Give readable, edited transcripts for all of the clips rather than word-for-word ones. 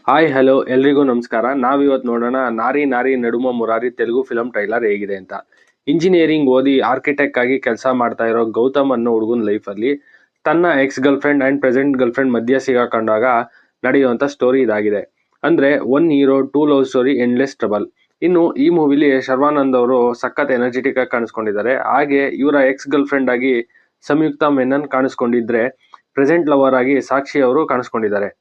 Hi hello ಎಲ್ರಿಗೂ ನಮಸ್ಕಾರ. ನಾವಿವತ್ತು ನೋಡೋಣ ನಾರಿ ನಾರಿ ನಡುಮ ಮುರಾರಿ ತೆಲುಗು ಫಿಲಂ ಟ್ರೈಲರ್ ಹೇಗಿದೆ ಅಂತ. ಇಂಜಿನಿಯರಿಂಗ್ ಓದಿ ಆರ್ಕಿಟೆಕ್ಟ್ ಆಗಿ ಕೆಲಸ ಮಾಡ್ತಾ ಇರೋ ಗೌತಮ್ ಅನ್ನೋ ಹುಡುಗನ ಲೈಫಲ್ಲಿ ತನ್ನ X girl friend and present girl friend ಮಧ್ಯ ಸಿಗಾಕೊಂಡಾಗ ನಡೆಯುವಂತ ಸ್ಟೋರಿ ಇದಾಗಿದೆ. ಅಂದ್ರೆ one hero two love story endless trouble. ಇನ್ನು ಈ ಮೂವಿಲಿ ಶರ್ವಾನಂದ್ ಅವರು ಸಖತ್ ಎನರ್ಜೆಟಿಕ್ ಆಗಿ ಕಾಣಿಸ್ಕೊಂಡಿದ್ದಾರೆ. ಹಾಗೆ ಇವರ ಎಕ್ಸ್ ಗರ್ಲ್ ಫ್ರೆಂಡ್ ಆಗಿ ಸಂಯುಕ್ತಾ ಮೆನನ್ ಕಾಣಿಸ್ಕೊಂಡಿದ್ರೆ, ಪ್ರೆಸೆಂಟ್ ಲವರ್ ಆಗಿ ಸಾಕ್ಷಿ ಅವರು ಕಾಣಿಸ್ಕೊಂಡಿದ್ದಾರೆ.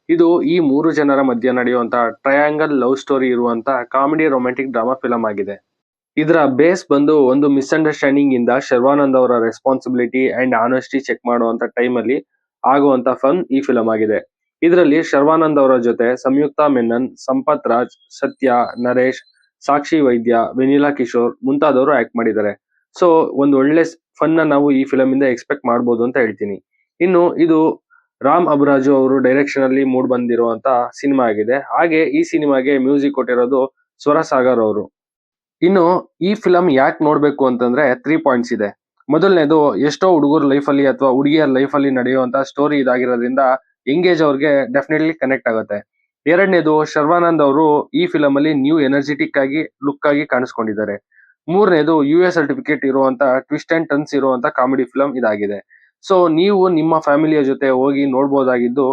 ಇದು ಈ ಮೂರು ಜನರ ಮಧ್ಯೆ ನಡೆಯುವಂತ ಟ್ರಯಾಂಗಲ್ ಲವ್ ಸ್ಟೋರಿ ಇರುವಂತ ಕಾಮಿಡಿ ರೊಮ್ಯಾಂಟಿಕ್ ಡ್ರಾಮಾ ಫಿಲಂ ಆಗಿದೆ. ಇದರ ಬೇಸ್ ಬಂದು ಒಂದು ಮಿಸ್ಅಂಡರ್ಸ್ಟ್ಯಾಂಡಿಂಗ್ ಇಂದ ಶರ್ವಾನಂದ್ ಅವರ ರೆಸ್ಪಾನ್ಸಿಬಿಲಿಟಿ ಅಂಡ್ ಆನೆಸ್ಟಿ ಚೆಕ್ ಮಾಡುವಂತ ಟೈಮ್ ಅಲ್ಲಿ ಆಗುವಂತ ಫನ್ ಈ ಫಿಲಂ ಆಗಿದೆ. ಇದರಲ್ಲಿ ಶರ್ವಾನಂದ್ ಅವರ ಜೊತೆ ಸಂಯುಕ್ತಾ ಮೆನನ್, ಸಂಪತ್ ರಾಜ್, ಸತ್ಯ, ನರೇಶ್, ಸಾಕ್ಷಿ ವೈದ್ಯ, ವೆನಿಲಾ ಕಿಶೋರ್ ಮುಂತಾದವರು ಆಕ್ಟ್ ಮಾಡಿದ್ದಾರೆ. ಸೊ ಒಂದು ಒಳ್ಳೆ ಫನ್ ನಾವು ಈ ಫಿಲಂ ಇಂದ ಎಕ್ಸ್ಪೆಕ್ಟ್ ಮಾಡಬಹುದು ಅಂತ ಹೇಳ್ತೀನಿ. ಇನ್ನು ಇದು ರಾಮ್ ಅಬರಾಜು ಅವರು ಡೈರೆಕ್ಷನ್ ಅಲ್ಲಿ ಮೂಡ್ ಬಂದಿರುವಂತ ಸಿನಿಮಾ ಆಗಿದೆ. ಹಾಗೆ ಈ ಸಿನಿಮಾಗೆ ಮ್ಯೂಸಿಕ್ ಕೊಟ್ಟಿರೋದು ಸ್ವರಸಾಗರ್ ಅವರು. ಇನ್ನು ಈ ಫಿಲಂ ಯಾಕೆ ನೋಡ್ಬೇಕು ಅಂತಂದ್ರೆ 3 ಪಾಯಿಂಟ್ಸ್ ಇದೆ. ಮೊದಲನೇದು, ಎಷ್ಟೋ ಹುಡುಗರ ಲೈಫ್ ಅಲ್ಲಿ ಅಥವಾ ಹುಡುಗಿಯರ ಲೈಫ್ ಅಲ್ಲಿ ನಡೆಯುವಂತ ಸ್ಟೋರಿ ಇದಾಗಿರೋದ್ರಿಂದ ಎಂಗೇಜ್ ಅವ್ರಿಗೆ ಡೆಫಿನೆಟ್ಲಿ ಕನೆಕ್ಟ್ ಆಗುತ್ತೆ. ಎರಡನೇದು, ಶರ್ವಾನಂದ್ ಅವರು ಈ ಫಿಲಂ ಅಲ್ಲಿ ನ್ಯೂ ಎನರ್ಜೆಟಿಕ್ ಆಗಿ ಲುಕ್ ಆಗಿ ಕಾಣಿಸ್ಕೊಂಡಿದ್ದಾರೆ. ಮೂರನೇದು, US ಸರ್ಟಿಫಿಕೇಟ್ ಇರುವಂತ ಟ್ವಿಸ್ಟ್ ಅಂಡ್ ಟರ್ನ್ಸ್ ಇರುವಂತ ಕಾಮಿಡಿ ಫಿಲಂ ಇದಾಗಿದೆ. ಸೊ ನೀವು ನಿಮ್ಮ ಫ್ಯಾಮಿಲಿಯ ಜೊತೆ ಹೋಗಿ ನೋಡ್ಬೋದಾಗಿದ್ದು,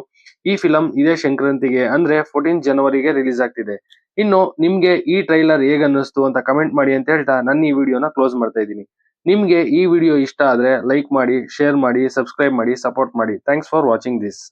ಈ ಫಿಲಂ ಇದೇ ಸಂಕ್ರಾಂತಿಗೆ ಅಂದ್ರೆ 14 ಜನವರಿಗೆ ರಿಲೀಸ್ ಆಗ್ತಿದೆ. ಇನ್ನು ನಿಮ್ಗೆ ಈ ಟ್ರೈಲರ್ ಹೇಗ್ ಅನ್ನಿಸ್ತು ಅಂತ ಕಮೆಂಟ್ ಮಾಡಿ ಅಂತ ಹೇಳ್ತಾ ನನ್ನ ಈ ವಿಡಿಯೋನ ಕ್ಲೋಸ್ ಮಾಡ್ತಾ ಇದ್ದೀನಿ. ನಿಮ್ಗೆ ಈ ವಿಡಿಯೋ ಇಷ್ಟ ಆದ್ರೆ ಲೈಕ್ ಮಾಡಿ, ಶೇರ್ ಮಾಡಿ, ಸಬ್ಸ್ಕ್ರೈಬ್ ಮಾಡಿ, ಸಪೋರ್ಟ್ ಮಾಡಿ. Thanks for watching this.